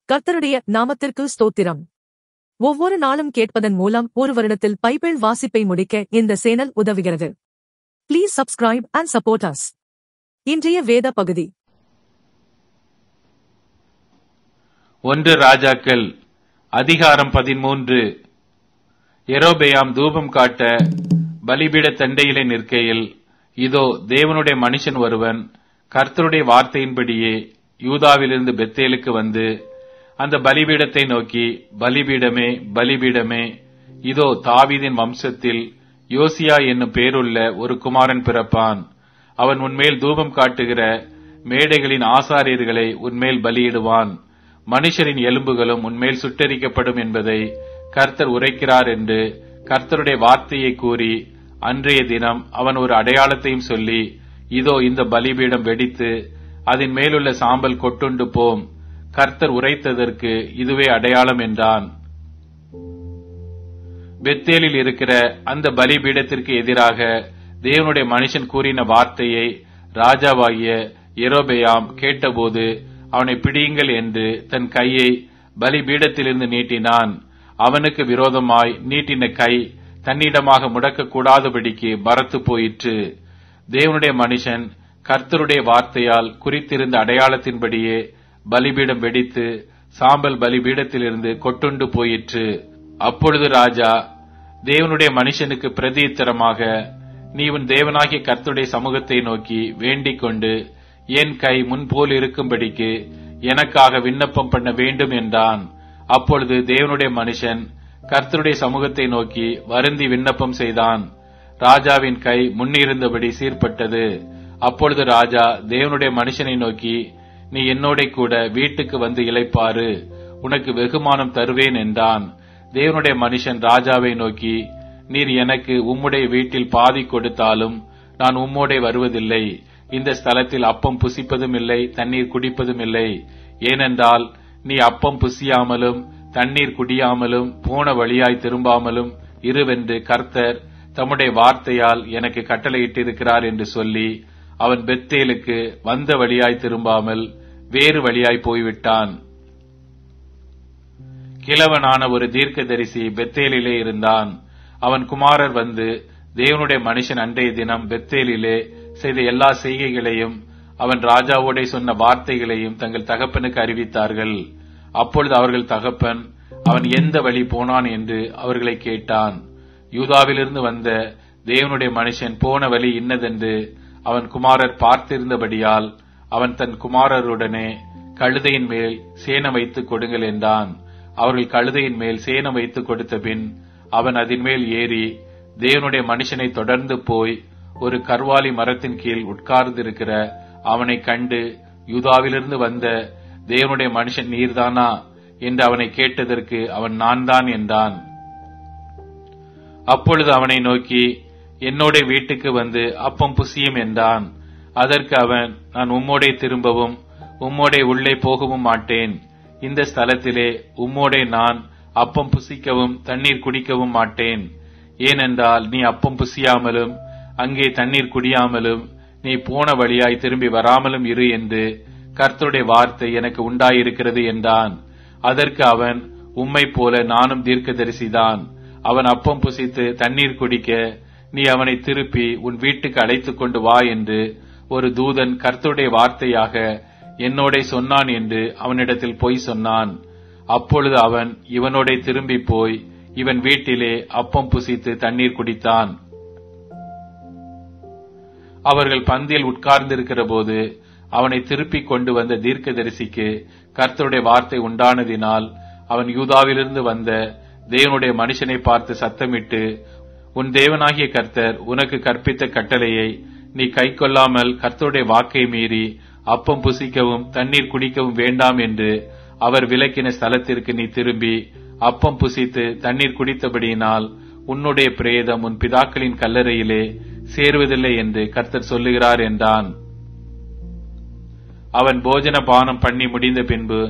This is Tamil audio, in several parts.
கர்த்தருடைய நாமத்திற்கு ஸ்தோத்திரம். ஒவ்வொரு நாளும் கேட்பதன் மூலம் ஒரு வருடத்தில் பைபிள் வாசிப்பை முடிக்க இந்த சேனல் உதவுகிறது. Please subscribe and support us. இன்றைய வேத பகுதி 1 ராஜாக்கள் அதிகாரம் 13. யெரொபெயாம் தூபம் காட்ட பலிபீட தண்டையிலே நிற்கையில், இதோ தேவனுடைய மனுஷன் ஒருவன் கர்த்தருடைய வார்த்தையின்படியே யூதாவிலிருந்து பெத்தேலுக்கு வந்து அந்த பலிபீடத்தை நோக்கி, பலிபீடமே, பலிபீடமே, இதோ தாவீதின் வம்சத்தில் யோசியா என்னும் பேருள்ள ஒரு குமாரன் பிறப்பான். அவன் உன்மேல் தூபம் காட்டுகிற மேடைகளின் ஆசாரியர்களை உன்மேல் பலியிடுவான். மனுஷரின் எலும்புகளும் உன்மேல் சுட்டெரிக்கப்படும் என்பதை கர்த்தர் உரைக்கிறார் என்று கர்த்தருடைய வார்த்தையை கூறி, அன்றைய தினம் அவன் ஒரு அடையாளத்தையும் சொல்லி, இதோ இந்த பலிபீடம் வெடித்து அதன் மேலுள்ள சாம்பல் கொட்டுண்டு போம். கர்த்தர் உரைத்ததற்கு இதுவே அடையாளம் என்றான். பெத்தேலில் இருக்கிற அந்த பலிபீடத்திற்கு எதிராக தேவனுடைய மனுஷன் கூறின வார்த்தையை ராஜாவாகிய யெரொபெயாம் கேட்டபோது, அவனை பிடியுங்கள் என்று தன் கையை பலிபீடத்திலிருந்து நீட்டினான். அவனுக்கு விரோதமாய் நீட்டின கை தன்னிடமாக முடக்கக்கூடாதபடிக்கு மரத்து போயிற்று. தேவனுடைய மனுஷன் கர்த்தருடைய வார்த்தையால் குறித்திருந்த அடையாளத்தின்படியே பலிபீடம் வெடித்து சாம்பல் பலிபீடத்திலிருந்து கொட்டுண்டு போயிற்று. அப்பொழுது ராஜா தேவனுடைய மனுஷனுக்கு பிரதியுத்தரமாக, நீ உன் தேவனாகிய கர்த்தருடைய சமூகத்தை நோக்கி வேண்டிக் கொண்டு என் கை முன்போல் இருக்கும்படிக்கு எனக்காக விண்ணப்பம் பண்ண வேண்டும் என்றான். அப்பொழுது தேவனுடைய மனுஷன் கர்த்தருடைய சமூகத்தை நோக்கி வருந்தி விண்ணப்பம் செய்தான். ராஜாவின் கை முன்னிருந்தபடி சீர்பட்டது. அப்பொழுது ராஜா தேவனுடைய மனுஷனை நோக்கி, நீ என்னோட கூட வீட்டுக்கு வந்து இளைப்பாரு, உனக்கு வெகுமானம் தருவேன் என்றான். தேவனுடைய மனுஷன் ராஜாவை நோக்கி, நீர் எனக்கு உம்முடைய வீட்டில் பாதி கொடுத்தாலும் நான் உம்மோடே வருவதில்லை. இந்த ஸ்தலத்தில் அப்பம் புசிப்பதும் இல்லை, தண்ணீர் குடிப்பதும் இல்லை. ஏனென்றால் நீ அப்பம் புசியாமலும் தண்ணீர் குடியாமலும் போன வழியாய் திரும்பாமலும் இருவென்று கர்த்தர் தம்முடைய வார்த்தையால் எனக்கு கட்டளையிட்டிருக்கிறார் என்று சொல்லி, அவன் பெத்தேலுக்கு வந்த வழியாய் திரும்பாமல் வேறு வழியாய் போய்விட்டான். கிழவனான ஒரு தீர்க்கதரிசி பெத்தேலிலே இருந்தான். அவன் குமாரர் வந்து தேவனுடைய மனுஷன் அன்றைய தினம் பெத்தேலிலே செய்த எல்லா செய்கைகளையும் அவன் ராஜாவோடே சொன்ன வார்த்தைகளையும் தங்கள் தகப்பனுக்கு அறிவித்தார்கள். அப்பொழுது அவர்கள் தகப்பன் அவன் எந்த வழி போனான் என்று அவர்களை கேட்டான். யூதாவிலிருந்து வந்த தேவனுடைய மனுஷன் போன வழி இன்னதென்று அவன் குமாரர் பார்த்திருந்தபடியால் அவன் தன் குமாரருடனே கழுதையின் மேல் சேணம் வைத்துக் கொடுங்கள் என்றான். அவர்கள் கழுதையின் மேல் சேணம் வைத்துக் கொடுத்த பின் அவன் அதன் மேல் ஏறி தேவனுடைய மனுஷனை தொடர்ந்து போய் ஒரு கர்வாலி மரத்தின் கீழ் உட்கார்ந்திருக்கிற அவனை கண்டு, யூதாவிலிருந்து வந்த தேவனுடைய மனுஷன் நீர்தானா என்று அவனை கேட்டதற்கு அவன் நான் தான் என்றான். அப்பொழுது அவனை நோக்கி, என்னோட வீட்டுக்கு வந்து அப்பம் புசியும் என்றான். அதற்கு அவன், நான் உம்மோடே திரும்பவும் உம்மோடே உள்ளே போகவும் மாட்டேன். இந்த ஸ்தலத்திலே உம்மோடே நான் அப்பம் புசிக்கவும் தண்ணீர் குடிக்கவும் மாட்டேன். ஏனென்றால் நீ அப்பம் புசியாமலும் அங்கே தண்ணீர் குடியாமலும் நீ போன வழியாய் திரும்பி வராமலும் இரு என்று கர்த்தருடைய வார்த்தை எனக்கு உண்டாயிருக்கிறது என்றான். அதற்கு அவன், உம்மை போல நானும் தீர்க்கதரிசிதான். அவன் அப்பம் புசித்து தண்ணீர் குடிக்க நீ அவனை திருப்பி உன் வீட்டுக்கு அழைத்துக் கொண்டு வா என்று ஒரு தூதன் கர்த்தருடைய வார்த்தையாக என்னோட சொன்னான் என்று அவனிடத்தில் பொய் சொன்னான். அப்பொழுது அவன் இவனோட திரும்பி போய் இவன் வீட்டிலே அப்பம் புசித்து தண்ணீர் குடித்தான். அவர்கள் பந்தியில் உட்கார்ந்திருக்கிற போது அவனை திருப்பி கொண்டு வந்த தீர்க்கதரிசிக்கு கர்த்தருடைய வார்த்தை உண்டானதினால் அவன் யூதாவிலிருந்து வந்த தேவனுடைய மனுஷனை பார்த்து சத்தமிட்டு, உன் தேவனாகிய கர்த்தர் உனக்கு கற்பித்த கட்டளையை நீ கைக்கொள்ளாமல் கர்த்தருடைய வாக்கை மீறி அப்பம் புசிக்கவும் தண்ணீர் குடிக்கவும் வேண்டாம் என்று அவர் விலக்கின ஸ்தலத்திற்கு நீ திரும்பி அப்பம் புசித்து தண்ணீர் குடித்தபடியினால் உன்னுடைய பிரேதம் உன் பிதாக்களின் கல்லறையிலே சேருவதில்லை என்று கர்த்தர் சொல்லுகிறார் என்றான். அவன் போஜன பானம் பண்ணி முடிந்த பின்பு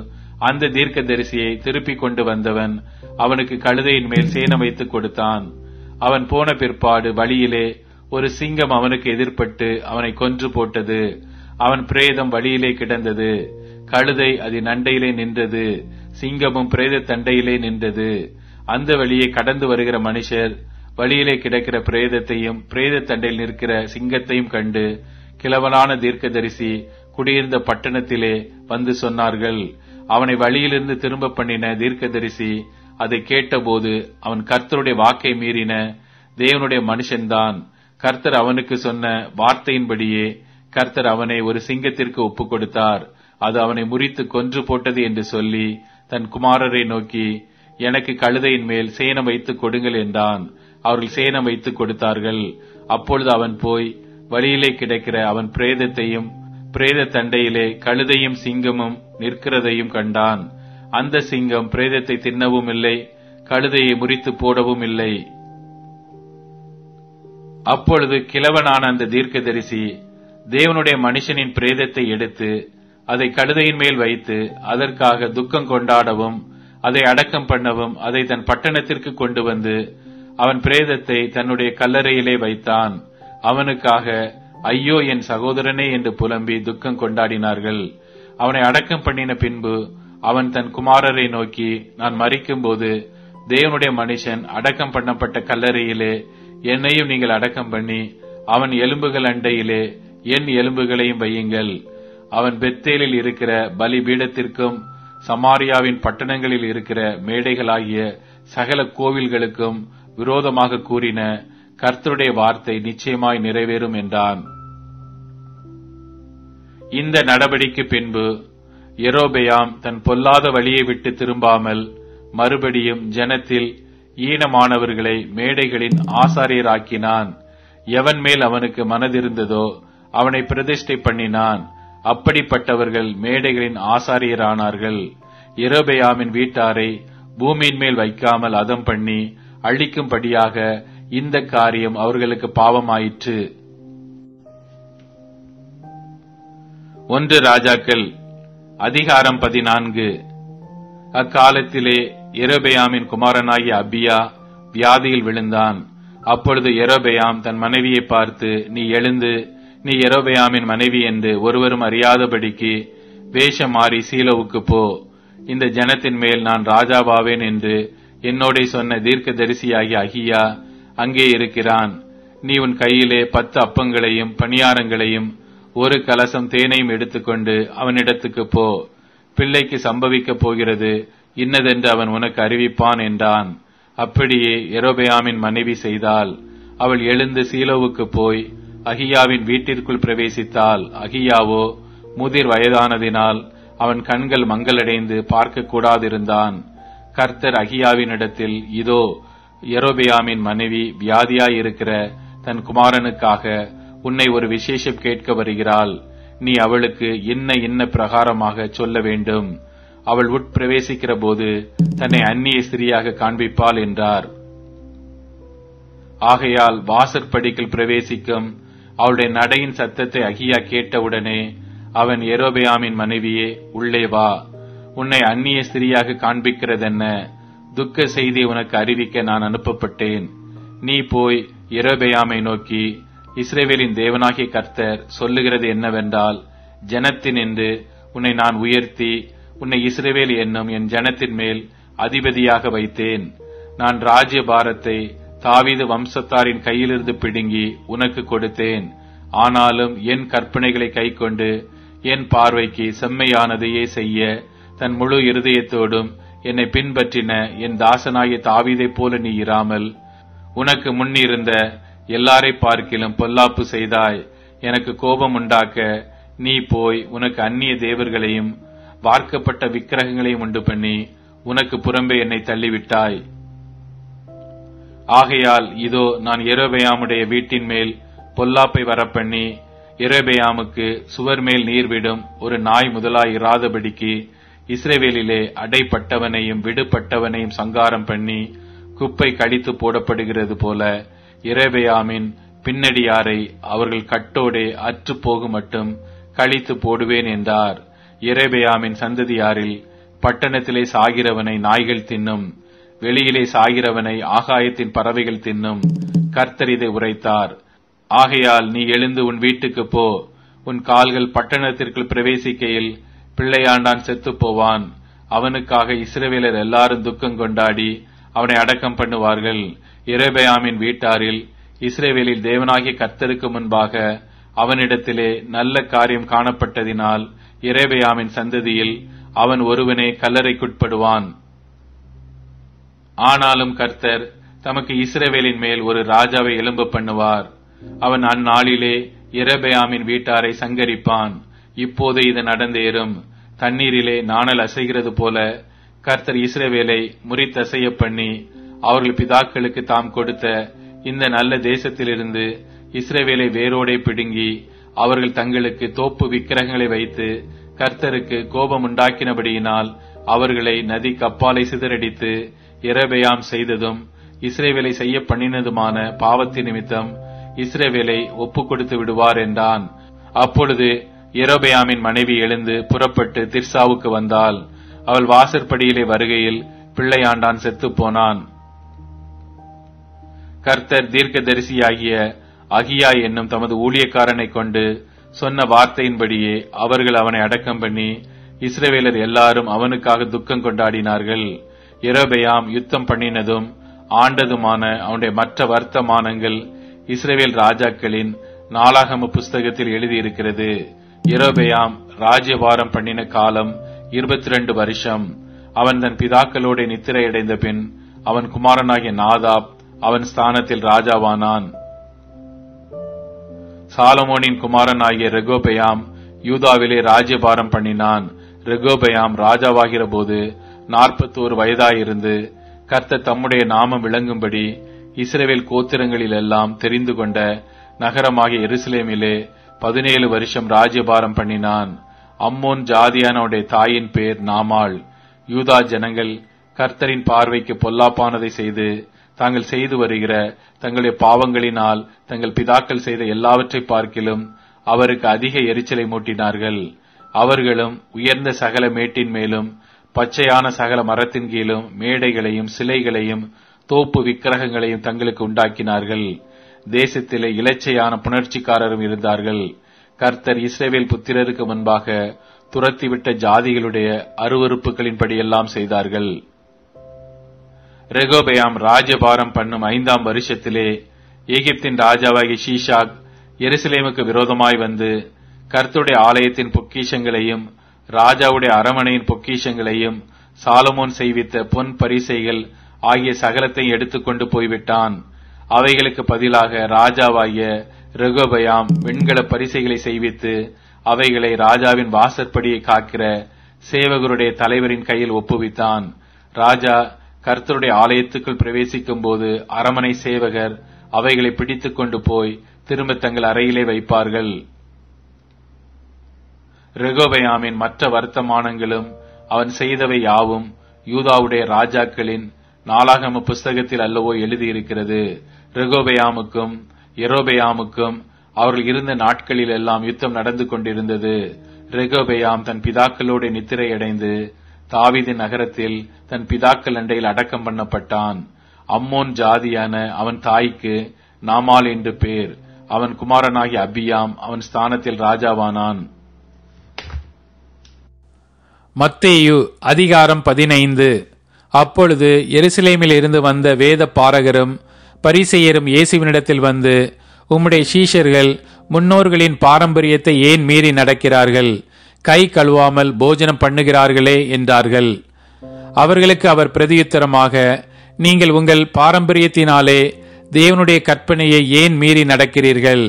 அந்த தீர்க்கதரிசியை திருப்பி கொண்டு வந்தவன் அவனுக்கு கழுதையின் மேல் சேணம் வைத்துக் கொடுத்தான். அவன் போன பிற்பாடு வழியிலே ஒரு சிங்கம் அவனுக்கு எதிர்பட்டு அவனை கொன்று போட்டது. அவன் பிரேதம் வழியிலே கிடந்தது. கழுதை அதன் அண்டையிலே நின்றது. சிங்கமும் பிரேத தண்டையிலே நின்றது. அந்த வழியே கடந்து வருகிற மனுஷர் வழியிலே கிடக்கிற பிரேதத்தையும் பிரேத தண்டையில் நிற்கிற சிங்கத்தையும் கண்டு கிழவனான தீர்க்கதரிசி குடியிருந்த பட்டணத்திலே வந்து சொன்னார்கள். அவனை வழியிலிருந்து திரும்ப பண்ணின தீர்க்கதரிசி அதை கேட்டபோது, அவன் கர்த்தருடைய வாக்கை மீறின தேவனுடைய மனுஷன்தான். கர்த்தர் அவனுக்கு சொன்ன வார்த்தையின்படியே கர்த்தர் அவனை ஒரு சிங்கத்திற்கு ஒப்புக் கொடுத்தார். அது அவனை முறித்து கொன்று போட்டது என்று சொல்லி தன் குமாரரை நோக்கி, எனக்கு கழுதையின் மேல் சேணம் வைத்துக் கொடுங்கள் என்றான். அவர்கள் சேணம் வைத்துக் கொடுத்தார்கள். அப்பொழுது அவன் போய் வழியிலே கிடக்கிற அவன் பிரேதத்தையும் பிரேத தண்டையிலே கழுதையும் சிங்கமும் நிற்கிறதையும் கண்டான். அந்த சிங்கம் பிரேதத்தை தின்னவும் இல்லை, கழுதையை முறித்து போடவும் இல்லை. அப்பொழுது கிழவனான அந்த தீர்க்கதரிசி தேவனுடைய மனுஷனின் பிரேதத்தை எடுத்து அதை கழுதையின் மேல் வைத்து அதற்காக துக்கம் கொண்டாடவும் அதை அடக்கம் பண்ணவும் அதை தன் பட்டணத்திற்கு கொண்டு வந்து அவன் பிரேதத்தை தன்னுடைய கல்லறையிலே வைத்தான். அவனுக்காக ஐயோ என் சகோதரனே என்று புலம்பி துக்கம் கொண்டாடினார்கள். அவனை அடக்கம் பண்ணின பின்பு அவன் தன் குமாரரை நோக்கி, நான் மரிக்கும்போது தேவனுடைய மனுஷன் அடக்கம் பண்ணப்பட்ட கல்லறையிலே என்னையும் நீங்கள் அடக்கம் பண்ணி அவன் எலும்புகள் அண்டையிலே என் எலும்புகளையும் வையுங்கள். அவன் பெத்தேலில் இருக்கிற பலி பீடத்திற்கும் சமாரியாவின் பட்டணங்களில் இருக்கிற மேடைகளாகிய சகல கோவில்களுக்கும் விரோதமாக கூறின கர்த்தருடைய வார்த்தை நிச்சயமாய் நிறைவேறும் என்றான். இந்த நடவடிக்கை பின்பு யெரொபெயாம் தன் பொல்லாத வழியை விட்டு திரும்பாமல் மறுபடியும் ஜனத்தில் ஈனமானவர்களை மேடைகளின் ஆசாரியராக்கினான். எவன் மேல் அவனுக்கு மனதிருந்ததோ அவனை பிரதிஷ்டை பண்ணினான். அப்படிப்பட்டவர்கள் மேடைகளின் ஆசாரியரானார்கள். யெரொபெயாமின் வீட்டாரை பூமியின் மேல் வைக்காமல் அதம் பண்ணி அழிக்கும்படியாக இந்த காரியம் அவர்களுக்கு பாவமாயிற்று. 1 ராஜாக்கள் அதிகாரம் 14. அக்காலத்திலே யெரொபெயாமின் குமாரனாகிய அபியா வியாதியில் விழுந்தான். அப்பொழுது யெரொபெயாம் தன் மனைவியை பார்த்து, நீ எழுந்து நீ யெரொபெயாமின் மனைவி என்று ஒருவரும் அறியாதபடிக்கு வேஷம் மாறி சீலோவுக்கு போ. இந்த ஜனத்தின் மேல் நான் ராஜாவாவேன் என்று என்னோட சொன்ன தீர்க்க தரிசியாகிய அகியா அங்கே இருக்கிறான். நீ உன் கையிலே 10 அப்பங்களையும் பணியாரங்களையும் 1 கலசம் தேனையும் எடுத்துக்கொண்டு அவனிடத்துக்கு போ. பிள்ளைக்கு சம்பவிக்கப் போகிறது இன்னதென்று அவன் உனக்கு அறிவிப்பான் என்றான். அப்படியே யெரொபெயாமின் மனைவி செய்தாள். அவள் எழுந்து சீலோவுக்கு போய் அகியாவின் வீட்டிற்குள் பிரவேசித்தாள். அகியாவோ முதிர் வயதானதினால் அவன் கண்கள் மங்களடைந்து பார்க்க கூடாதிருந்தான். கர்த்தர் அகியாவினிடத்தில், இதோ யெரொபெயாமின் மனைவி வியாதியாயிருக்கிற தன் குமாரனுக்காக உன்னை ஒரு விசேஷம் கேட்க வருகிறாள். நீ அவளுக்கு இன்ன பிரகாரமாக சொல்ல வேண்டும். அவள் உட்பிரவேசிக்கிற போது தன்னை அந்நிய ஸ்திரியாக காண்பிப்பாள் என்றார். ஆகையால் வாசற்படிக்குள் பிரவேசிக்கும் அவளுடைய நடையின் சத்தத்தை அகியா கேட்டவுடனே அவன், யெரொபெயாமின் மனைவியே, உள்ளே வா. உன்னை அந்நிய ஸ்திரியாக காண்பிக்கிறதென்ன? துக்க செய்தி உனக்கு அறிவிக்க நான் அனுப்பப்பட்டேன். நீ போய் யெரொபெயாமை நோக்கி, இஸ்ரவேலின் தேவனாகிய கர்த்தர் சொல்லுகிறது என்னவென்றால், ஜனத்தினின்று உன்னை நான் உயர்த்தி உன்னை இஸ்ரவேல் என்னும் என் ஜனத்தின் மேல் அதிபதியாக வைத்தேன். நான் ராஜ்ய பாரத்தை தாவீது வம்சத்தாரின் கையிலிருந்து பிடுங்கி உனக்கு கொடுத்தேன். ஆனாலும் என் கற்பனைகளை கைக்கொண்டு என் பார்வைக்கு செம்மையானதையே செய்ய தன் முழு இருதயத்தோடும் என்னை பின்பற்றின என் தாசனாகிய தாவீதைப் போல நீ இராமல் உனக்கு முன்னிருந்த எல்லாரை பார்க்கிலும் பொல்லாப்பு செய்தாய். எனக்கு கோபம் உண்டாக்க நீ போய் உனக்கு அந்நிய தேவர்களையும் வார்க்கப்பட்ட விக்கிரகங்களையும் உண்டு பண்ணி உனக்கு புறம்பே என்னை தள்ளிவிட்டாய். ஆகையால் இதோ நான் யெரொபெயாமுடைய வீட்டின் மேல் பொல்லாப்பை வரப்பண்ணி யெரொபெயாமுக்கு சுவர் மேல் நீர்விடும் ஒரு நாய் முதலாய் இராதபடிக்கு இஸ்ரவேலிலே அடைப்பட்டவனையும் விடுபட்டவனையும் சங்காரம் பண்ணி குப்பை கடித்து போடப்படுகிறது போல யெரொபெயாமின் பின்னடியாரை அவர்கள் கட்டோடே அற்று போகும் மட்டும் கழித்து போடுவேன் என்றார். யெரொபெயாமின் சந்ததியாரில் பட்டணத்திலே சாகிறவனை நாய்கள் தின்னும், வெளியிலே சாகிறவனை ஆகாயத்தின் பறவைகள் தின்னும். கர்த்தர் இதை உரைத்தார். ஆகையால் நீ எழுந்து உன் வீட்டுக்கு போ. உன் கால்கள் பட்டணத்திற்குள் பிரவேசிக்கையில் பிள்ளையாண்டான் செத்து போவான். அவனுக்காக இஸ்ரவேலர் எல்லாரும் துக்கம் கொண்டாடி அவனை அடக்கம் பண்ணுவார்கள். யெரொபெயாமின் வீட்டாரில் இஸ்ரவேலில் தேவனாகிய கர்த்தருக்கு முன்பாக அவனிடத்திலே நல்ல காரியம் காணப்பட்டதினால் யெரொபெயாமின் சந்ததியில் அவன் ஒருவனே கல்லறைக்குட்படுவான். ஆனாலும் கர்த்தர் தமக்கு இஸ்ரவேலின் மேல் ஒரு ராஜாவை எழும்ப பண்ணுவார். அவன் அந்நாளிலே யெரொபெயாமின் வீட்டாரை சங்கரிப்பான். இப்போது இது நடந்தேறும். தண்ணீரிலே நாணல் அசைகிறது போல கர்த்தர் இஸ்ரவேலை முறித்தசைய பண்ணி அவர்கள் பிதாக்களுக்கு தாம் கொடுத்த இந்த நல்ல தேசத்திலிருந்து இஸ்ரவேலை வேரோடே பிடுங்கி அவர்கள் தங்களுக்கு தோப்பு விக்கிரகங்களை வைத்து கர்த்தருக்கு கோபம் உண்டாக்கினபடியினால் அவர்களை நதி கப்பாலை சிதறடித்து யெரொபெயாம் செய்ததும் இஸ்ரவேலை செய்ய பண்ணினதுமான பாவத்தின் நிமித்தம் இஸ்ரவேலை ஒப்புக் கொடுத்து விடுவார் என்றான். அப்பொழுது யெரொபெயாமின் மனைவி எழுந்து புறப்பட்டு திர்சாவுக்கு வந்தாள். அவள் வாசற்படியிலே வருகையில் பிள்ளையாண்டான் செத்துப் போனான். கர்த்தர் தீர்க்கதரிசியாகிய அகியா என்னும் தமது ஊழியக்காரனை கொண்டு சொன்ன வார்த்தையின்படியே அவர்கள் அவனை அடக்கம் பண்ணி இஸ்ரவேலர் எல்லாரும் அவனுக்காக துக்கம் கொண்டாடினார்கள். யெரொபெயாம் யுத்தம் பண்ணினதும் ஆண்டதுமான அவனுடைய மற்ற வர்த்தமானங்கள் இஸ்ரவேல் ராஜாக்களின் நாளாகம புஸ்தகத்தில் எழுதியிருக்கிறது. யெரொபெயாம் ராஜ்யபாரம் பண்ணின காலம் 22 வருஷம். அவன் தன் பிதாக்களோட நித்திரையடைந்த பின் அவன் குமாரனாகிய நாதாப் அவன் ஸ்தானத்தில் ராஜாவானான். சாலமோனின் குமாரனாகிய ரெகோபெயாம் யூதாவிலே ராஜ்யபாரம் பண்ணினான். ரெகோபெயாம் ராஜாவாகிற போது 41 வயதாயிருந்து கர்த்தர் தம்முடைய நாமம் விளங்கும்படி இஸ்ரவேல் கோத்திரங்களில் எல்லாம் தெரிந்து கொண்ட நகரமாகிய எருசலேமிலே 17 வருஷம் ராஜ்யபாரம் பண்ணினான். அம்மோன் ஜாதியானோடைய தாயின் பேர் நாமாள். யூதா ஜனங்கள் கர்த்தரின் பார்வைக்கு பொல்லாப்பானதை செய்து தாங்கள் செய்து வருகிற தங்களுடைய பாவங்களினால் தங்கள் பிதாக்கள் செய்த எல்லாவற்றை பார்க்கிலும் அவருக்கு அதிக எரிச்சலை மூட்டினார்கள். அவர்களும் உயர்ந்த சகல மேட்டின் மேலும் பச்சையான சகல மரத்தின் கீழும் மேடைகளையும் சிலைகளையும் தோப்பு விக்கிரகங்களையும் தங்களுக்கு உண்டாக்கினார்கள். தேசத்திலே இலச்சையான புணர்ச்சிக்காரரும் இருந்தார்கள். கர்த்தர் இஸ்ரவேல் புத்திரருக்கு முன்பாக துரத்திவிட்ட ஜாதிகளுடைய அருவருப்புகளின்படியெல்லாம் செய்தார்கள். ரெகோபெயாம் ராஜ்யபாரம் பண்ணும் 5ஆம் வருஷத்திலே எகிப்தின் ராஜாவாகிய ஷீஷாக் எருசலேமுக்கு விரோதமாய் வந்து கர்த்தருடைய ஆலயத்தின் பொக்கிஷங்களையும் ராஜாவுடைய அரமனையின் பொக்கிஷங்களையும் சாலமோன் செய்வித்த பொன் பரிசைகள் ஆகிய சகலத்தை எடுத்துக்கொண்டு போய்விட்டான். அவைகளுக்கு பதிலாக ராஜாவாகிய ரெகோபெயாம் வெண்கல பரிசைகளை செய்வித்து அவைகளை ராஜாவின் வாசற்படியை காக்கிற சேவகருடைய தலைவரின் கையில் ஒப்புவித்தான். ராஜா கர்த்தருடைய ஆலயத்துக்குள் பிரவேசிக்கும் போது அரமனை சேவகர் அவைகளை பிடித்துக் கொண்டு போய் திரும்ப தங்கள் அறையிலே வைப்பார்கள். ரெகோபெயாமின் மற்ற வர்த்தமானங்களும் அவன் செய்தவை யாவும் யூதாவுடைய ராஜாக்களின் நாளாகம புஸ்தகத்தில் அல்லவோ எழுதியிருக்கிறது. ரெகோபெயாமுக்கும் யெரொபெயாமுக்கும் அவர்கள் இருந்த நாட்களில் எல்லாம் யுத்தம் நடந்து கொண்டிருந்தது. ரெகோபெயாம் தன் பிதாக்களோடு நித்திரையடைந்து தாவீதின் நகரத்தில் தன் பிதாக்கள் அண்டையில் அடக்கம் பண்ணப்பட்டான். அம்மோன் ஜாதியான அவன் தாய்க்கு நாமால் என்று பேர். அவன் குமாரனாகிய அபியாம் அவன் ஸ்தானத்தில் ராஜாவானான். மத்தேயு அதிகாரம் 15. அப்பொழுது எருசலேமில் இருந்து வந்த வேத பாரகரும் பரிசேயரும் இயேசுவினிடத்தில் வந்து, உம்முடைய சீஷர்கள் முன்னோர்களின் பாரம்பரியத்தை ஏன் மீறி நடக்கிறார்கள்? கை கழுவாமல் போஜனம் பண்ணுகிறார்களே என்றார்கள். அவர்களுக்கு அவர் பிரதியுத்தரமாக, நீங்கள் உங்கள் பாரம்பரியத்தினாலே தேவனுடைய கற்பனையை ஏன் மீறி நடக்கிறீர்கள்?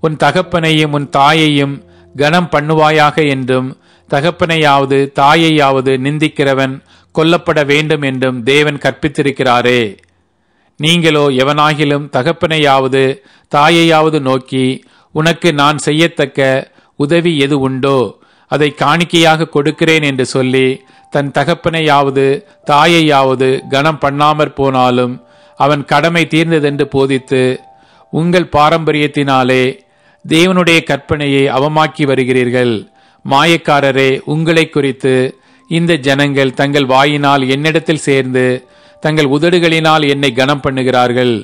உன் தகப்பனையும் உன் தாயையும் கனம் பண்ணுவாயாக என்றும், தகப்பனையாவது தாயையாவது நிந்திக்கிறவன் கொல்லப்பட வேண்டும் என்றும் தேவன் கற்பித்திருக்கிறாரே. நீங்களோ எவனாகிலும் தகப்பனையாவது தாயையாவது நோக்கி, உனக்கு நான் செய்யத்தக்க உதவி எது உண்டோ அதை காணிக்கையாக கொடுக்கிறேன் என்று சொல்லி தன் தகப்பனையாவது தாயையாவது கனம் பண்ணாமற் போனாலும் அவன் கடமை தீர்ந்ததென்று போதித்து, உங்கள் பாரம்பரியத்தினாலே தேவனுடைய கற்பனையை அவமாக்கி வருகிறீர்கள். மாயக்காரரே, உங்களை குறித்து இந்த ஜனங்கள் தங்கள் வாயினால் என்னிடத்தில் சேர்ந்து தங்கள் உதடுகளினால் என்னை கனம் பண்ணுகிறார்கள்.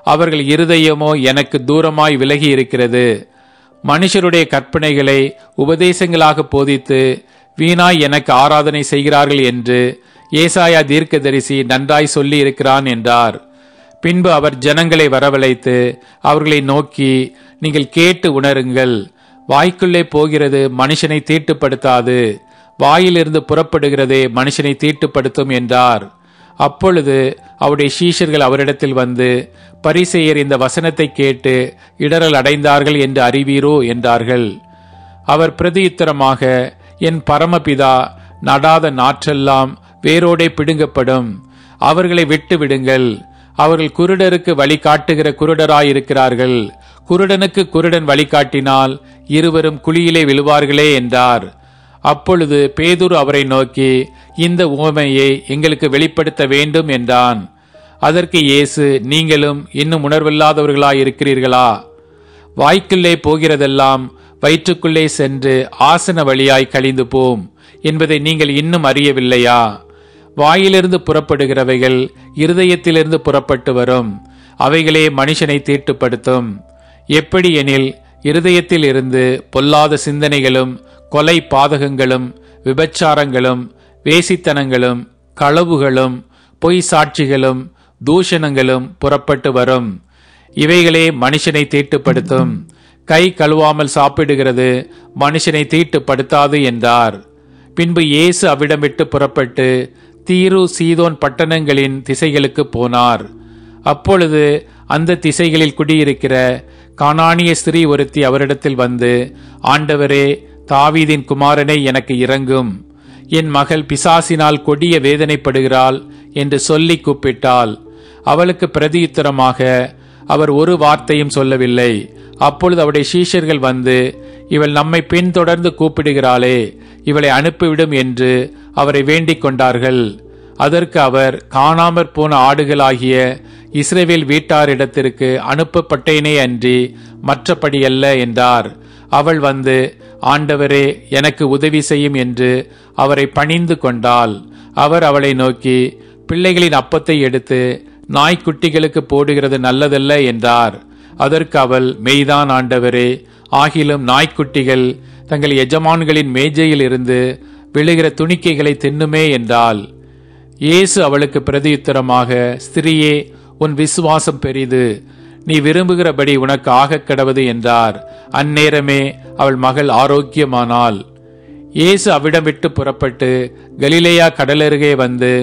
அவர்கள் இருதயமோ எனக்கு தூரமாய் விலகி இருக்கிறது. மனுஷருடைய கற்பனைகளை உபதேசங்களாக போதித்து வீணாய் எனக்கு ஆராதனை செய்கிறார்கள் என்று ஏசாயா தீர்க்கதரிசி நன்றாய் சொல்லி இருக்கிறான் என்றார். பின்பு அவர் ஜனங்களை வரவழைத்து அவர்களை நோக்கி, நீங்கள் கேட்டு உணருங்கள். வாய்க்குள்ளே போகிறது மனுஷனை தீட்டுப்படுத்தாது, வாயிலிருந்து புறப்படுகிறதே மனுஷனை தீட்டுப்படுத்தும் என்றார். அப்பொழுது அவருடைய சீஷர்கள் அவரிடத்தில் வந்து, பரிசேயர் இந்த வசனத்தை கேட்டு இடறல் அடைந்தார்கள் என்று அறிவீரோ என்றார்கள். அவர் பிரதியுத்தரமாக, என் பரமபிதா நடாத நாற்றெல்லாம் வேரோடே பிடுங்கப்படும். அவர்களை விட்டு விடுங்கள். அவர்கள் குருடருக்கு வழி காட்டுகிற குருடராயிருக்கிறார்கள். குருடனுக்கு குருடன் வழிகாட்டினால் இருவரும் குழியிலே விழுவார்களே என்றார். அப்பொழுது பேதுரு அவரை நோக்கி, இந்த உவமையை எங்களுக்கு வெளிப்படுத்த வேண்டும் என்றான். அதற்கு இயேசு, நீங்களும் இன்னும் உணர்வில்லாதவர்களாயிருக்கிறீர்களா? வாய்க்குள்ளே போகிறதெல்லாம் வயிற்றுக்குள்ளே சென்று ஆசன வழியாய் கழிந்து போம் என்பதை நீங்கள் இன்னும் அறியவில்லையா? வாயிலிருந்து புறப்படுகிறவைகள் இருதயத்திலிருந்து புறப்பட்டு வரும், அவைகளே மனுஷனை தீட்டுப்படுத்தும். எப்படி எனில், இருதயத்தில் இருந்து பொல்லாத சிந்தனைகளும், கொலை பாதகங்களும், விபச்சாரங்களும், வேசித்தனங்களும், களவுகளும், பொய் சாட்சிகளும், தூஷணங்களும் புறப்பட்டு வரும். இவைகளே மனுஷனை தீட்டுப்படுத்தும். கை கழுவாமல் சாப்பிடுகிறது மனுஷனை தீட்டுப்படுத்தாது என்றார். பின்பு இயேசு அவ்விடம் விட்டு புறப்பட்டு தீரு சீதோன் பட்டணங்களின் திசைகளுக்கு போனார். அப்பொழுது அந்த திசைகளில் குடியிருக்கிற கானானிய ஸ்திரீ ஒருத்தி அவரிடத்தில் வந்து, ஆண்டவரே, தாவீதின் குமாரனை எனக்கு இரங்கும், என் மகள் பிசாசினால் கொடிய வேதனைப்படுகிறாள் என்று சொல்லி கூப்பிட்டாள். அவளுக்கு பிரதியுத்தரமாக அவர் ஒரு வார்த்தையும் சொல்லவில்லை. அப்பொழுது அவருடைய சீஷர்கள் வந்து, இவள் நம்மை பின்தொடர்ந்து கூப்பிடுகிறாளே, இவளை அனுப்பிவிடும் என்று அவரை வேண்டிக் கொண்டார்கள். அதற்கு அவர், காணாமற் போன ஆடுகளாகிய இஸ்ரவேல் வீட்டாரிடத்திற்கு அனுப்பப்பட்டேனே அன்றி மற்றபடியல்ல என்றார். அவள் வந்து, ஆண்டவரே, எனக்கு உதவி செய்யும் என்று அவரை பணிந்து கொண்டாள். அவர் அவளை நோக்கி, பிள்ளைகளின் அப்பத்தை எடுத்து நாய்க்குட்டிகளுக்கு போடுகிறது நல்லதல்ல என்றார். அதற்கு அவள், மெய்தான் ஆண்டவரே, ஆகிலும் நாய்க்குட்டிகள் தங்கள் எஜமான்களின் மேஜையில் இருந்து விழுகிற துணிக்கைகளை தின்னுமே என்றாள். இயேசு அவளுக்கு பிரதியுத்தரமாக, ஸ்திரியே, உன் விசுவாசம் பெரிது, நீ விரும்புகிறபடி உனக்கு ஆகக் கடவது என்றார். அந்நேரமே அவள் மகள் ஆரோக்கியமானாள். இயேசு அவ்விடம் விட்டு புறப்பட்டு கலிலேயா கடலருகே வந்து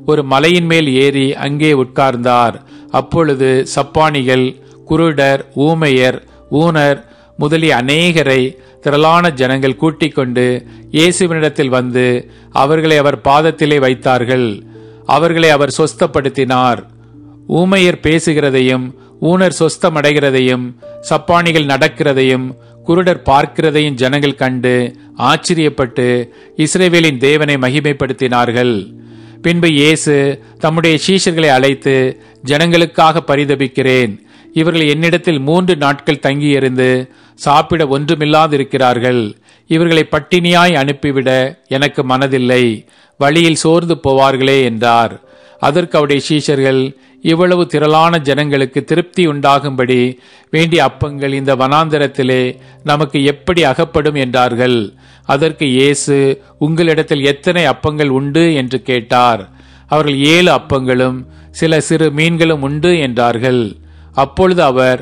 ஒரு மலையின் மேல் ஏறி அங்கே உட்கார்ந்தார். அப்பொழுது சப்பானிகள், குருடர், ஊமையர், ஊனர் முதலிய அநேகரை திரளான ஜனங்கள் கூட்டிக் கொண்டு இயேசுவினிடத்தில் வந்து அவர்களை அவர் பாதத்திலே வைத்தார்கள். அவர்களை அவர் சொஸ்தப்படுத்தினார். ஊமையர் பேசுகிறதையும், ஊனர் சொஸ்தமடைகிறதையும், சப்பானிகள் நடக்கிறதையும், குருடர் பார்க்கிறதையும் ஜனங்கள் கண்டு ஆச்சரியப்பட்டு இஸ்ரவேலின் தேவனை மகிமைப்படுத்தினார்கள். பின்பு இயேசு தம்முடைய சீஷர்களை அழைத்து, ஜனங்களுக்காக பரிதபிக்கிறேன். இவர்கள் என்னிடத்தில் 3 நாட்கள் தங்கியிருந்து சாப்பிட ஒன்றுமில்லாதிருக்கிறார்கள். இவர்களை பட்டினியாய் அனுப்பிவிட எனக்கு மனதில்லை, வழியில் சோர்ந்து போவார்களே என்றார். அதற்கு அவருடைய சீஷர்கள், இவ்வளவு திரளான ஜனங்களுக்கு திருப்தி உண்டாகும்படி வேண்டிய அப்பங்கள் இந்த வனாந்தரத்திலே நமக்கு எப்படி அகப்படும் என்றார்கள். அதற்கு இயேசு, உங்களிடத்தில் எத்தனை அப்பங்கள் உண்டு என்று கேட்டார். அவர்கள் 7 அப்பங்களும் சில சிறு மீன்களும் உண்டு என்றார்கள். அப்பொழுது அவர்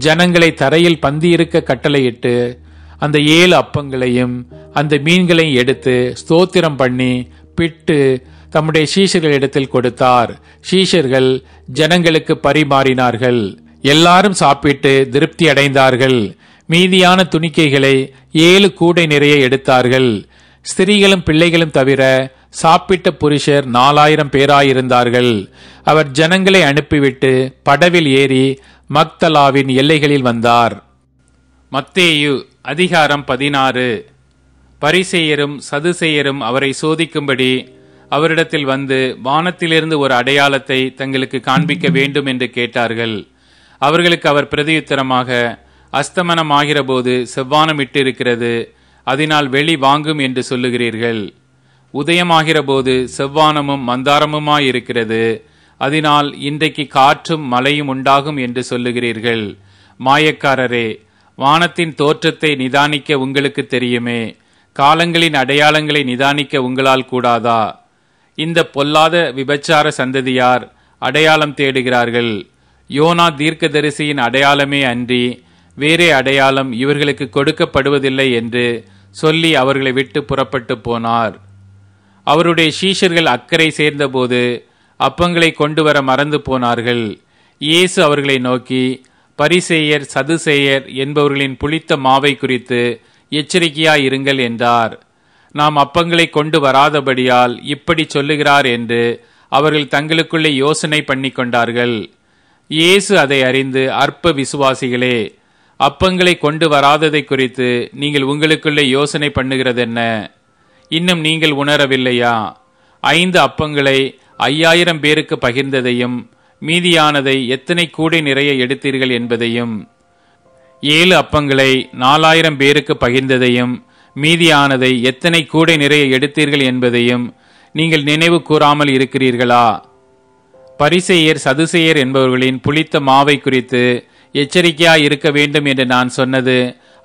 ஜனங்களை தரையில் பந்தியிருக்க கட்டளையிட்டு அந்த 7 அப்பங்களையும் அந்த மீன்களையும் எடுத்து ஸ்தோத்திரம் பண்ணி பிட்டு தம்முடைய சீஷர்களிடத்தில் கொடுத்தார். சீஷர்கள் ஜனங்களுக்கு பரிமாறினார்கள். எல்லாரும் சாப்பிட்டு திருப்தி அடைந்தார்கள். மீதியான துணிக்கைகளை 7 கூடை நிறைய எடுத்தார்கள். ஸ்திரீகளும் பிள்ளைகளும் தவிர சாப்பிட்ட புருஷர் 4000 பேராயிருந்தார்கள். அவர் ஜனங்களை அனுப்பிவிட்டு படவில் ஏறி மக்தலாவின் எல்லைகளில் வந்தார். மத்தேயு அதிகாரம் 16. பரிசேயரும் சதுசேயரும் அவரை சோதிக்கும்படி அவரிடத்தில் வந்து வானத்திலிருந்து ஒரு அடையாளத்தை தங்களுக்கு காண்பிக்க வேண்டும் என்று கேட்டார்கள். அவர்களுக்கு அவர் பிரதியுத்தரமாக, அஸ்தமனமாகிற போது செவ்வானம் இட்டிருக்கிறது, அதனால் வெளி வாங்கும் என்று சொல்லுகிறீர்கள். உதயமாகிற போது செவ்வானமும் மந்தாரமுமாயிருக்கிறது, அதனால் இன்றைக்கு காற்றும் மழையும் உண்டாகும் என்று சொல்லுகிறீர்கள். மாயக்காரரே, வானத்தின் தோற்றத்தை நிதானிக்க உங்களுக்கு தெரியுமே. காலங்களின் அடையாளங்களை நிதானிக்க உங்களால் கூடாதா? இந்த பொல்லாத விபச்சார சந்ததியார் அடையாளம் தேடுகிறார்கள். யோனா தீர்க்கதரிசியின் அடையாளமே அன்றி வேறே அடையாளம் இவர்களுக்கு கொடுக்கப்படுவதில்லை என்று சொல்லி அவர்களை விட்டு புறப்பட்டு போனார். அவருடைய சீஷர்கள் அக்கறை சேர்ந்தபோது அப்பங்களை கொண்டு வர மறந்து போனார்கள். இயேசு அவர்களை நோக்கி, பரிசேயர் சதுசேயர் என்பவர்களின் புளித்த மாவை குறித்து எச்சரிக்கையாயிருங்கள் என்றார். நாம் அப்பங்களை கொண்டு வராதபடியால் இப்படி சொல்லுகிறார் என்று அவர்கள் தங்களுக்குள்ளே யோசனை பண்ணி கொண்டார்கள். இயேசு அதை அறிந்து, அற்ப விசுவாசிகளே, அப்பங்களை கொண்டு வராததை குறித்து நீங்கள் உங்களுக்குள்ளே யோசனை பண்ணுகிறதென்ன? இன்னும் நீங்கள் உணரவில்லையா? 5 அப்பங்களை 5000 பேருக்கு பகிர்ந்ததையும் மீதியானதை எத்தனை கூடை நிறைய எடுத்தீர்கள் என்பதையும், 7 அப்பங்களை 4000 பேருக்கு பகிர்ந்ததையும் மீதியானதை எத்தனை கூடை நிறைய எடுத்தீர்கள் என்பதையும் நீங்கள் நினைவு கூறாமல் இருக்கிறீர்களா? பரிசேயர் சதுசேயர் என்பவர்களின் புளித்த மாவை குறித்து எச்சரிக்கையாய் இருக்க வேண்டும் என்று நான் சொன்னது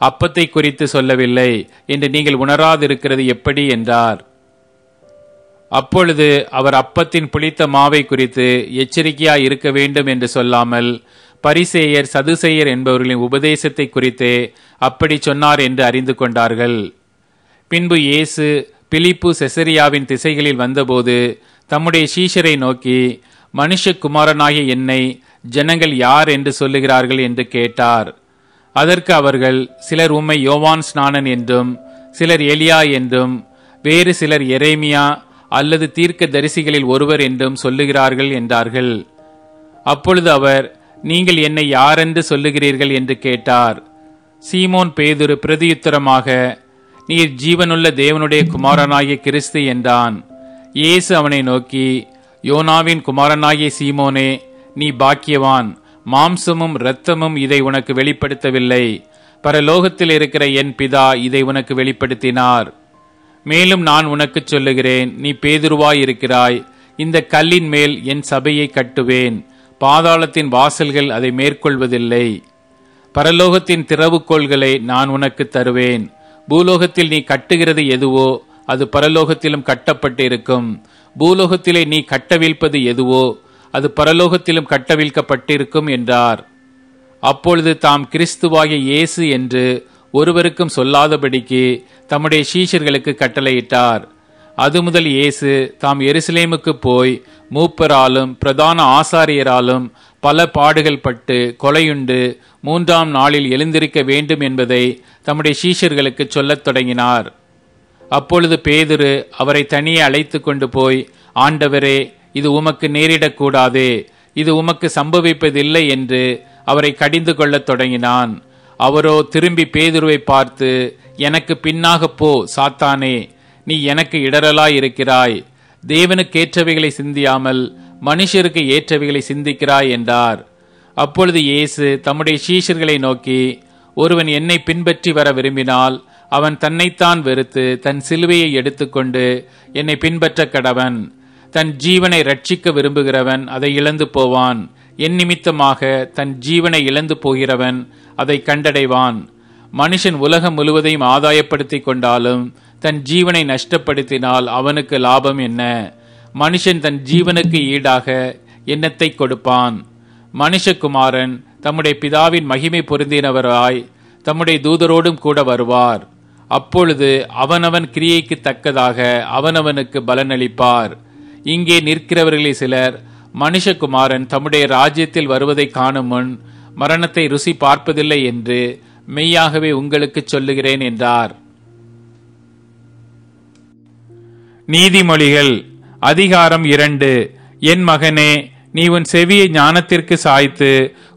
அப்பத்தை குறித்து சொல்லவில்லை என்று நீங்கள் உணராதிருக்கிறது எப்படி என்றார். அப்பொழுது அவர் அப்பத்தின் புளித்த மாவை குறித்து எச்சரிக்கையாய் இருக்க வேண்டும் என்று சொல்லாமல் பரிசேயர் சதுசேயர் என்பவர்களின் உபதேசத்தை குறித்தே அப்படி சொன்னார் என்று அறிந்து கொண்டார்கள். பின்பு இயேசு பிலிப்பு செசரியாவின் திசைகளில் வந்தபோது தம்முடைய சீஷரை நோக்கி, மனுஷகுமாரனாகிய என்னை ஜனங்கள் யார் என்று சொல்லுகிறார்கள் என்று கேட்டார். அதற்கு அவர்கள், சிலர் உம்மை யோவான் ஸ்நானன் என்றும், சிலர் எலியா என்றும், வேறு சிலர் எரேமியா அல்லது தீர்க்க தரிசிகளில் ஒருவர் என்றும் சொல்லுகிறார்கள் என்றார்கள். அப்பொழுது அவர், நீங்கள் என்னை யாரென்று சொல்லுகிறீர்கள் என்று கேட்டார். சீமோன் பேதுரு பிரதியுத்தரமாக, நீர் ஜீவனுள்ள தேவனுடைய குமாரனாகிய கிறிஸ்து என்றான். இயேசு அவனை நோக்கி, யோனாவின் குமாரனாகிய சீமோனே, நீ பாக்கியவான். மாம்சமும் இரத்தமும் இதை உனக்கு வெளிப்படுத்தவில்லை, பரலோகத்தில் இருக்கிற என் பிதா இதை உனக்கு வெளிப்படுத்தினார். மேலும் நான் உனக்கு சொல்லுகிறேன், நீ பேதுருவாய் இருக்கிறாய். இந்த கல்லின் மேல் என் சபையை கட்டுவேன், பாதாளத்தின் வாசல்கள் அதை மேற்கொள்வதில்லை. பரலோகத்தின் திறவுகோள்களை நான் உனக்கு தருவேன். பூலோகத்தில் நீ கட்டுகிறது எதுவோ அது பரலோகத்திலும் கட்டப்பட்டிருக்கும். பூலோகத்திலே நீ கட்டவிழ்ப்பது எதுவோ அது பரலோகத்திலும் கட்டவிழ்க்கப்பட்டிருக்கும் என்றார். அப்பொழுது தாம் கிறிஸ்துவாகிய இயேசு என்று ஒருவருக்கும் சொல்லாதபடிக்கு தம்முடைய சீஷர்களுக்கு கட்டளையிட்டார். அது முதல் இயேசு தாம் எருசலேமுக்கு போய் மூப்பராலும் பிரதான ஆசாரியராலும் பல பாடுகள் பட்டு கொலையுண்டு 3ஆம் நாளில் எழுந்திருக்க வேண்டும் என்பதை தம்முடைய சீஷர்களுக்கு சொல்லத் தொடங்கினார். அப்பொழுது பேதுரு அவரை தனியே அழைத்து கொண்டு போய், ஆண்டவரே, இது உமக்கு நேரிடக்கூடாதே, இது உமக்கு சம்பவிப்பதில்லை என்று அவரை கடிந்து கொள்ளத் தொடங்கினான். அவரோ திரும்பி பேதுருவை பார்த்து, எனக்கு பின்னாக போ சாத்தானே, நீ எனக்கு இடரலாய் இருக்கிறாய். தேவனுக்கு ஏற்றவைகளை சிந்தியாமல் மனுஷருக்கு ஏற்றவைகளை சிந்திக்கிறாய் என்றார். அப்பொழுது இயேசு தம்முடைய சீஷர்களை நோக்கி, ஒருவன் என்னை பின்பற்றி வர விரும்பினால் அவன் தன்னைத்தான் வெறுத்து தன் சிலுவையை எடுத்துக்கொண்டு என்னை பின்பற்ற கடவன். தன் ஜீவனை ரட்சிக்க விரும்புகிறவன் அதை இழந்து போவான். என் நிமித்தமாக தன் ஜீவனை இழந்து போகிறவன் அதை கண்டடைவான். மனுஷன் உலகம் முழுவதையும் ஆதாயப்படுத்தி கொண்டாலும் தன் ஜீவனை நஷ்டப்படுத்தினால் அவனுக்கு லாபம் என்ன? மனுஷன் தன் ஜீவனுக்கு ஈடாக எண்ணத்தை கொடுப்பான். மனுஷகுமாரன் தம்முடைய பிதாவின் மகிமை பொருந்தினவராய் தம்முடைய தூதரோடும் கூட வருவார். அப்பொழுது அவனவன் கிரியைக்கு தக்கதாக அவனவனுக்கு பலனளிப்பார். இங்கே நிற்கிறவர்களில் சிலர் மனுஷகுமாரன் தம்முடைய ராஜ்யத்தில் வருவதை காணும் முன் மரணத்தை ருசி பார்ப்பதில்லை என்று மெய்யாகவே உங்களுக்கு சொல்லுகிறேன் என்றார். நீதிமொழிகள் அதிகாரம் 2. என் மகனே, நீ உன் செவியை ஞானத்திற்கு சாய்த்து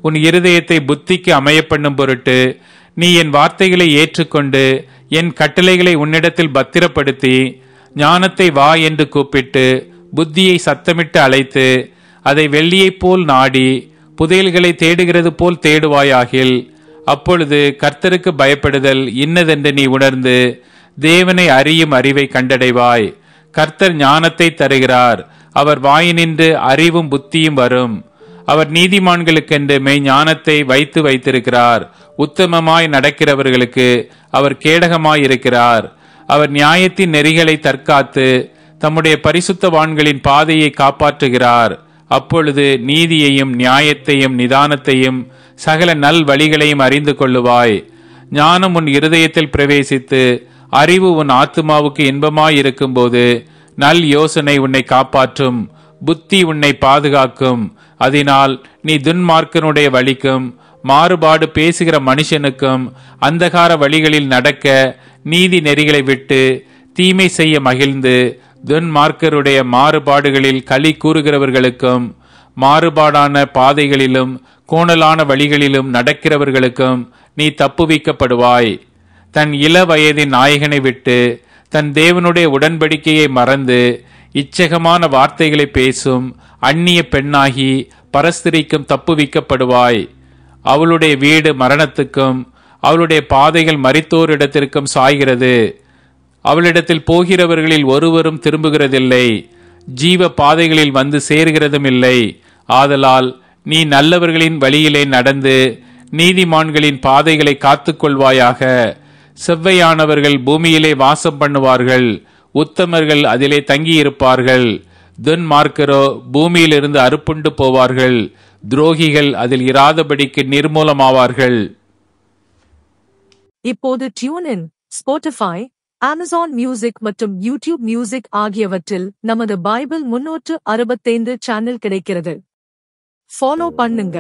உன் இருதயத்தை புத்திக்கு அமைய பண்ணும் பொருட்டு நீ என் வார்த்தைகளை ஏற்றுக்கொண்டு என் கட்டளைகளை உன்னிடத்தில் பத்திரப்படுத்தி ஞானத்தை வா என்று கூப்பிட்டு புத்தியை சத்தமிட்டு அழைத்து அதை வெள்ளியைப் போல் நாடி புதையல்களை தேடுகிறது போல் தேடுவாயாகில், அப்பொழுது கர்த்தருக்கு பயப்படுதல் இன்னதென்று நீ உணர்ந்து தேவனை அறியும் அறிவை கண்டடைவாய். கர்த்தர் ஞானத்தை தருகிறார், அவர் வாயினின்று அறிவும் புத்தியும் வரும். அவர் நீதிமான்களுக்கென்று மெய் ஞானத்தை வைத்திருக்கிறார். உத்தமமாய் நடக்கிறவர்களுக்கு அவர் கேடகமாயிருக்கிறார். அவர் நியாயத்தின் நெறிகளை தற்காத்து தம்முடைய பரிசுத்தவான்களின் பாதையை காப்பாற்றுகிறார். அப்பொழுது நீதியையும் நியாயத்தையும் நிதானத்தையும் சகல நல் வழிகளையும் அறிந்து கொள்ளுவாய். ஞானம் உன் இருதயத்தில் பிரவேசித்து அறிவு உன் ஆத்துமாவுக்கு இன்பமாயிருக்கும் போது நல் யோசனை உன்னை காப்பாற்றும், புத்தி உன்னை பாதுகாக்கும். அதனால் நீ துன்மார்க்கனுடைய வழிக்கும் மாறுபாடு பேசுகிற மனுஷனுக்கும் அந்தகார வழிகளில் நடக்க நீதி நெறிகளை விட்டு தீமை செய்ய மகிழ்ந்து துன்மார்க்கருடைய மாறுபாடுகளில் களி கூறுகிறவர்களுக்கும் மாறுபாடான பாதைகளிலும் கோணலான வழிகளிலும் நடக்கிறவர்களுக்கும் நீ தப்புவிக்கப்படுவாய். தன் இள வயதின் நாயகனை விட்டு தன் தேவனுடைய உடன்படிக்கையை மறந்து இச்சகமான வார்த்தைகளை பேசும் அந்நிய பெண்ணாகி பரஸ்திரிக்கும் தப்புவிக்கப்படுவாய். அவளுடைய வீடு மரணத்துக்கும் அவளுடைய பாதைகள் மரித்தோரிடத்திற்கும் சாய்கிறது. அவளிடத்தில் போகிறவர்களில் ஒருவரும் திரும்புகிறதில்லை, ஜீவ பாதைகளில் வந்து சேர்கிறதும் இல்லை. ஆதலால் நீ நல்லவர்களின் வழியிலே நடந்து நீதிமான்களின் பாதைகளை காத்துக்கொள்வாயாக. செவ்வையானவர்கள் பூமியிலே வாசம் பண்ணுவார்கள், உத்தமர்கள் அதிலே தங்கியிருப்பார்கள். துன்மார்க்கரோ பூமியிலிருந்து அறுப்புண்டு போவார்கள், துரோகிகள் அதில் இராதபடிக்கு நிர்மூலமாவார்கள். இப்போது டியூனின், ஸ்பாட்டிஃபை, அமேசான் மியூசிக் மற்றும் யூடியூப் மியூசிக் ஆகியவற்றில் நமது பைபிள் 365 சேனல் கிடைக்கிறது. ஃபாலோ பண்ணுங்க.